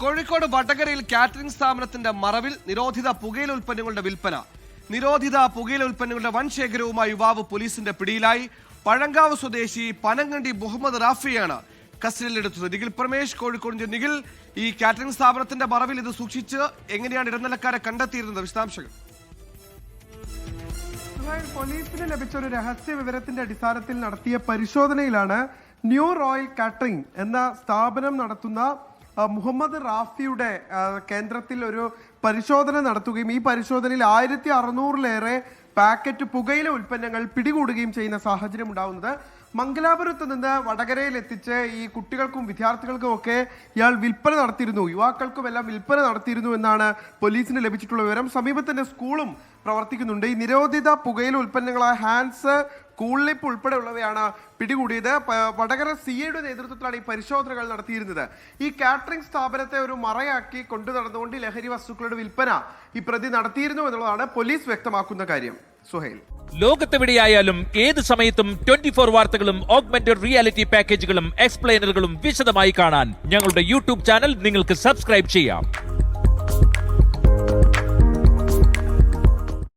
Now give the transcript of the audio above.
കോഴിക്കോട് വടകരയിൽ കാറ്ററിംഗ് സ്ഥാപനത്തിന്റെ മറവിൽ നിരോധിത പുകയില ഉൽപ്പന്നങ്ങളുടെ വിൽപ്പന. നിരോധിത പുകയില ഉൽപ്പന്നങ്ങളുടെ വൻ ശേഖരവുമായി യുവാവ് പോലീസിന്റെ പിടിയിലായി. പഴങ്കാവ് സ്വദേശി പനങ്ങണ്ടി മുഹമ്മദ് റാഫിയാണ് കസ്റ്റഡിയിലെടുത്തത്. നിഖിൽ പ്രമേഷ്, കോഴിക്കോടിന്റെ നിഖിൽ, ഈ കാറ്ററിംഗ് സ്ഥാപനത്തിന്റെ മറവിൽ ഇത് സൂക്ഷിച്ച് എങ്ങനെയാണ് ഇടനിലക്കാരെ കണ്ടെത്തിയിരുന്നത്? വിശദാംശങ്ങൾ. പോലീസിന് ലഭിച്ച ഒരു രഹസ്യ വിവരത്തിന്റെ അടിസ്ഥാനത്തിൽ നടത്തിയ പരിശോധനയിലാണ് ന്യൂ റോയൽ കാറ്ററിംഗ് എന്ന സ്ഥാപനം നടത്തുന്ന മുഹമ്മദ് റാഫിയുടെ കേന്ദ്രത്തിൽ ഒരു പരിശോധന നടത്തുകയും ഈ പരിശോധനയിൽ 1600-ലേറെ പാക്കറ്റ് പുകയില ഉൽപ്പന്നങ്ങൾ പിടികൂടുകയും ചെയ്യുന്ന സാഹചര്യം ഉണ്ടാവുന്നത്. മംഗലാപുരത്ത് നിന്ന് വടകരയിൽ എത്തിച്ച് ഈ കുട്ടികൾക്കും വിദ്യാർത്ഥികൾക്കും ഒക്കെ ഇയാൾ വിൽപ്പന നടത്തിയിരുന്നു, യുവാക്കൾക്കും എല്ലാം വിൽപ്പന നടത്തിയിരുന്നു എന്നാണ് പോലീസിന് ലഭിച്ചിട്ടുള്ള വിവരം. സമീപത്തിന്റെ സ്കൂളും പ്രവർത്തിക്കുന്നുണ്ട്. ഈ നിരോധിത പുകയില ഉൽപ്പന്നങ്ങളായ ഹാൻസ്, കൂളിപ്പ് ഉൾപ്പെടെയുള്ളവയാണ് പിടികൂടിയത്. വടകര സിഐയുടെ നേതൃത്വത്തിലാണ് ഈ പരിശോധനകൾ നടത്തിയിരുന്നത്. ഈ കാറ്ററിംഗ് സ്ഥാപനത്തെ ഒരു മറയാക്കി കൊണ്ടു നടന്നുകൊണ്ട് ലഹരി വസ്തുക്കളുടെ വിൽപ്പന ഈ പ്രതി നടത്തിയിരുന്നു എന്നുള്ളതാണ് പോലീസ് വ്യക്തമാക്കുന്ന കാര്യം. സുഹൈൽ, ലോകത്തെവിടെയായാലും ഏത് സമയത്തും 24 വാർത്തകളും ഓഗ്മെന്റഡ് റിയാലിറ്റി പാക്കേജുകളും എക്സ്പ്ലെയിനറുകളും വിശദമായി കാണാൻ ഞങ്ങളുടെ യൂട്യൂബ് ചാനൽ നിങ്ങൾക്ക് സബ്സ്ക്രൈബ് ചെയ്യാം.